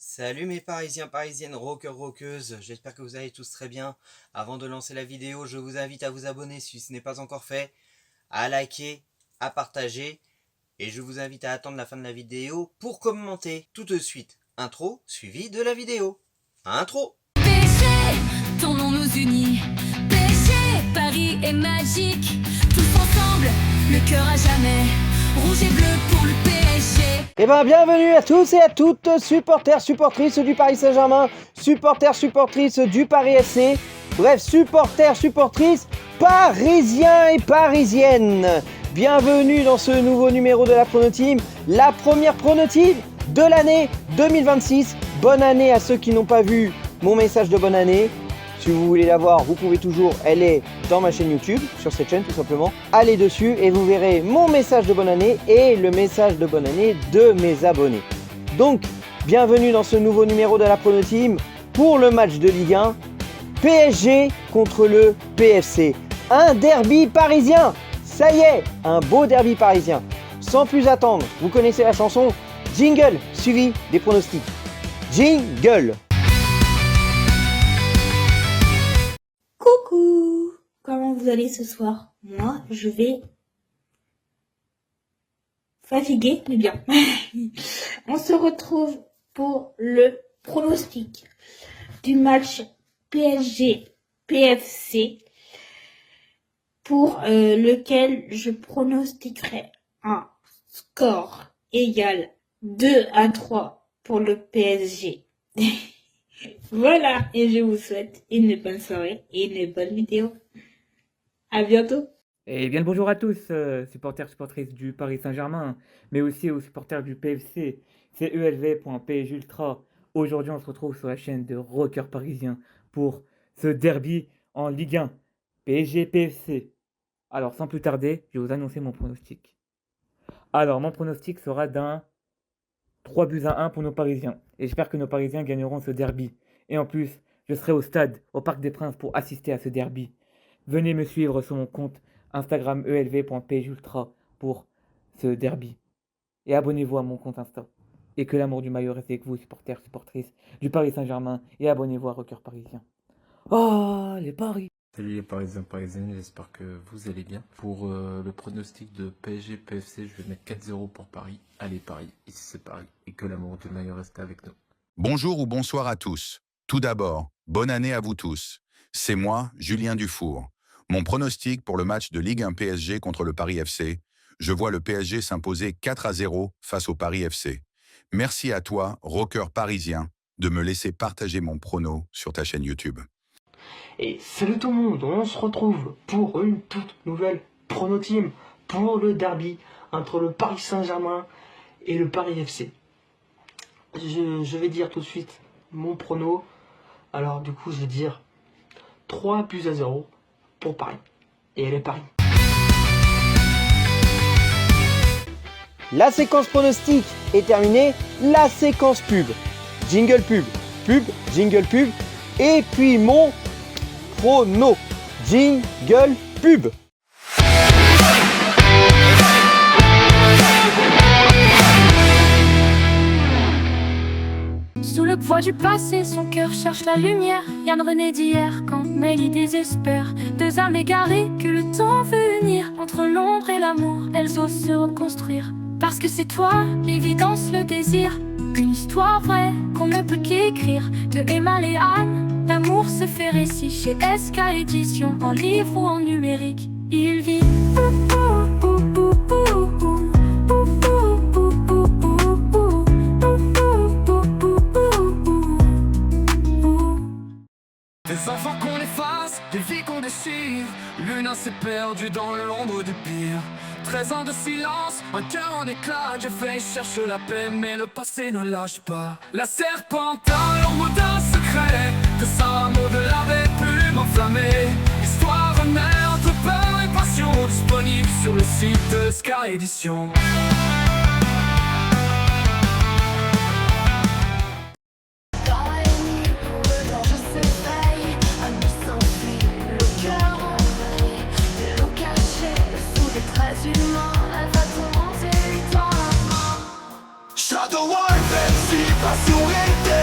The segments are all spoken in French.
Salut mes parisiens, parisiennes, rockers, rockeuses, j'espère que vous allez tous très bien. Avant de lancer la vidéo, je vous invite à vous abonner si ce n'est pas encore fait, à liker, à partager, et je vous invite à attendre la fin de la vidéo pour commenter tout de suite. Intro suivi de la vidéo. Intro. PSG, ton nom nous unit. PSG, Paris est magique. Tous ensemble, le cœur à jamais. Rouge et bleu pour le PSG. Eh bien, bienvenue à tous et à toutes, supporters, supportrices du Paris Saint-Germain, supporters, supportrices du Paris FC, bref, supporters, supportrices parisiens et parisiennes. Bienvenue dans ce nouveau numéro de la Pronoteam, la première Pronoteam de l'année 2026. Bonne année à ceux qui n'ont pas vu mon message de bonne année. Si vous voulez la voir, vous pouvez toujours, elle est dans ma chaîne YouTube, sur cette chaîne tout simplement. Allez dessus et vous verrez mon message de bonne année et le message de bonne année de mes abonnés. Donc, bienvenue dans ce nouveau numéro de la Pronoteam pour le match de Ligue 1. PSG contre le PFC. Un derby parisien. Ça y est, un beau derby parisien. Sans plus attendre, vous connaissez la chanson. Jingle suivi des pronostics. Jingle. Coucou, comment vous allez ce soir? Moi, je vais fatigué, mais bien. On se retrouve pour le pronostic du match PSG-PFC pour lequel je pronostiquerai un score égal 2-3 pour le PSG. Voilà, et je vous souhaite une bonne soirée et une bonne vidéo. À bientôt. Et bien le bonjour à tous, supporters, supportrices du Paris Saint-Germain, mais aussi aux supporters du PFC, c'est ELV.PSG Ultra. Aujourd'hui, on se retrouve sur la chaîne de Rockers Parisiens pour ce derby en Ligue 1, PSG-PFC. Alors, sans plus tarder, je vais vous annoncer mon pronostic. Alors, mon pronostic sera d'un 3-1 pour nos Parisiens. Et j'espère que nos Parisiens gagneront ce derby. Et en plus, je serai au stade, au Parc des Princes, pour assister à ce derby. Venez me suivre sur mon compte Instagram elv.pgultra pour ce derby. Et abonnez-vous à mon compte Insta. Et que l'amour du maillot reste avec vous, supporters, supportrices du Paris Saint-Germain. Et abonnez-vous à Rockers Parisiens. Oh, les paris! Salut les Parisiens, Parisiennes, j'espère que vous allez bien. Pour le pronostic de PSG-PFC, je vais mettre 4-0 pour Paris. Allez Paris, ici c'est Paris. Et que l'amour du maillot reste avec nous. Bonjour ou bonsoir à tous. Tout d'abord, bonne année à vous tous. C'est moi, Julien Dufour. Mon pronostic pour le match de Ligue 1 PSG contre le Paris FC, je vois le PSG s'imposer 4-0 face au Paris FC. Merci à toi, rocker parisien, de me laisser partager mon prono sur ta chaîne YouTube. Et salut tout le monde, on se retrouve pour une toute nouvelle Pronoteam pour le derby entre le Paris Saint-Germain et le Paris FC. Je vais dire tout de suite mon prono. Alors du coup je vais dire 3-0 pour Paris. Et elle est Paris. La séquence pronostic est terminée, la séquence pub. Jingle pub, pub, jingle pub, et puis mon prono. Jingle pub. Sous le poids du passé, son cœur cherche la lumière. Yann René d'hier, quand Mélie désespère. Deux âmes égarées que le temps veut unir. Entre l'ombre et l'amour, elles osent se reconstruire. Parce que c'est toi, l'évidence, le désir. Une histoire vraie qu'on ne peut qu'écrire. De Emma et Anne, l'amour se fait récit. Chez SK Édition, en livre ou en numérique. Il vit. Des enfants qu'on efface, des vies qu'on déchire. L'une s'est perdue dans l'ombre du pire. 13 ans de silence, un cœur en éclat. Jeffrey cherche la paix, mais le passé ne lâche pas. La serpente à l'ombre d'un secret, que ça au-delà des plumes enflammées. Histoire née entre peur et passion, disponible sur le site de Sky Édition. Shadow War, même si passion était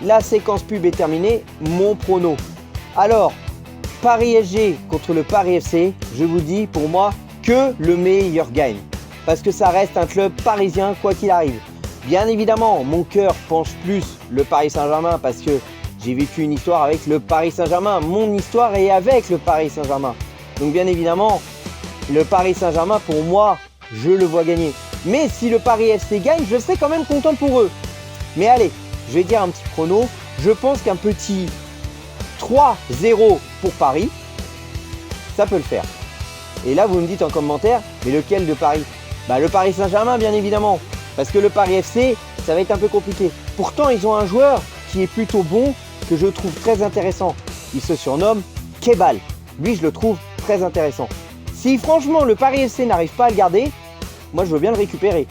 la séquence pub est terminée, mon prono. Alors, Paris SG contre le Paris FC, je vous dis pour moi que le meilleur gagne. Parce que ça reste un club parisien quoi qu'il arrive. Bien évidemment, mon cœur penche plus le Paris Saint-Germain parce que j'ai vécu une histoire avec le Paris Saint-Germain. Mon histoire est avec le Paris Saint-Germain. Donc bien évidemment, le Paris Saint-Germain pour moi, je le vois gagner. Mais si le Paris FC gagne, je serai quand même content pour eux. Mais allez, je vais dire un petit prono. Je pense qu'un petit 3-0 pour Paris, ça peut le faire. Et là, vous me dites en commentaire, mais lequel de Paris? Bah le Paris Saint-Germain, bien évidemment. Parce que le Paris FC, ça va être un peu compliqué. Pourtant, ils ont un joueur qui est plutôt bon, que je trouve très intéressant. Il se surnomme Kebal. Lui, je le trouve très intéressant. Si franchement, le Paris FC n'arrive pas à le garder, moi, je veux bien le récupérer.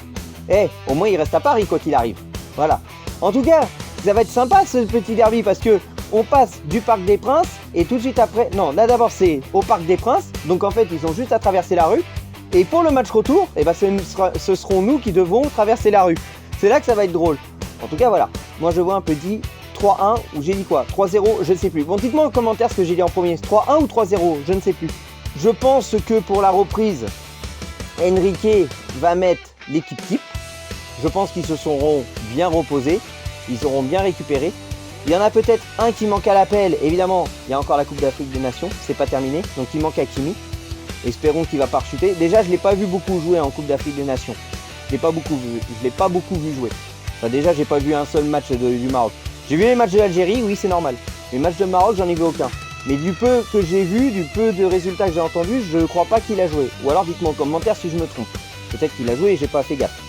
Eh, au moins, il reste à Paris, quoi qu'il arrive. Voilà. En tout cas, ça va être sympa, ce petit derby, parce que on passe du Parc des Princes, et tout de suite après... Non, là, d'abord, c'est au Parc des Princes. Donc, en fait, ils ont juste à traverser la rue. Et pour le match retour, eh ben, ce seront nous qui devrons traverser la rue. C'est là que ça va être drôle. En tout cas, voilà. Moi, je vois un petit 3-1, ou j'ai dit quoi? 3-0, je ne sais plus. Bon, dites-moi en commentaire ce que j'ai dit en premier. 3-1 ou 3-0, je ne sais plus. Je pense que pour la reprise, Enrique va mettre l'équipe type. Je pense qu'ils se seront bien reposés. Ils auront bien récupéré. Il y en a peut-être un qui manque à l'appel. Évidemment, il y a encore la Coupe d'Afrique des Nations. C'est pas terminé. Donc, il manque Hakimi. Espérons qu'il va pas rechuter. Déjà, je ne l'ai pas vu beaucoup jouer en Coupe d'Afrique des Nations. Je l'ai pas beaucoup vu jouer. Enfin, déjà, j'ai pas vu un seul match du Maroc. J'ai vu les matchs de l'Algérie, oui, c'est normal. Les matchs de Maroc, j'en ai vu aucun. Mais du peu que j'ai vu, du peu de résultats que j'ai entendus, je ne crois pas qu'il a joué. Ou alors, dites-moi en commentaire si je me trompe. Peut-être qu'il a joué et j'ai pas fait gaffe.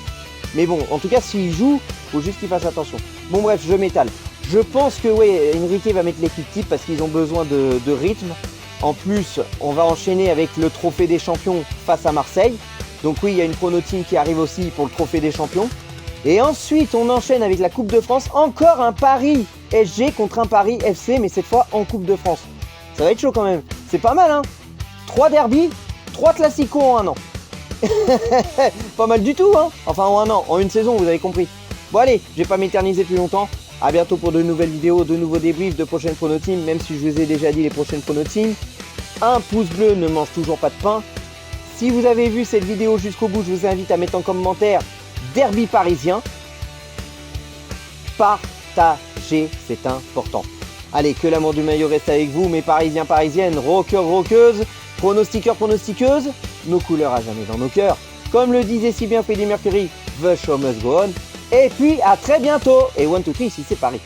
Mais bon, en tout cas, s'il joue, faut juste qu'il fasse attention. Bon, bref, je m'étale. Je pense que, oui, Enrique va mettre l'équipe type parce qu'ils ont besoin de rythme. En plus, on va enchaîner avec le trophée des champions face à Marseille. Donc oui, il y a une prono team qui arrive aussi pour le trophée des champions. Et ensuite, on enchaîne avec la Coupe de France. Encore un Paris SG contre un Paris FC, mais cette fois en Coupe de France. Ça va être chaud quand même. C'est pas mal, hein? 3 derbys, 3 classicos en un an. Pas mal du tout, hein? Enfin, en un an, en une saison, vous avez compris. Bon allez, je vais pas m'éterniser plus longtemps. A bientôt pour de nouvelles vidéos, de nouveaux débriefs, de prochaines prono teams, même si je vous ai déjà dit les prochaines prono teams. Un pouce bleu ne mange toujours pas de pain. Si vous avez vu cette vidéo jusqu'au bout, je vous invite à mettre en commentaire derby parisien. Partagez, c'est important. Allez, que l'amour du maillot reste avec vous, mes parisiens, parisiennes, rockers, rockeuses, pronostiqueurs, pronostiqueuses, nos couleurs à jamais dans nos cœurs. Comme le disait si bien Freddie Mercury, the show must go on. Et puis à très bientôt. Et 1, 2, 3 ici c'est Paris.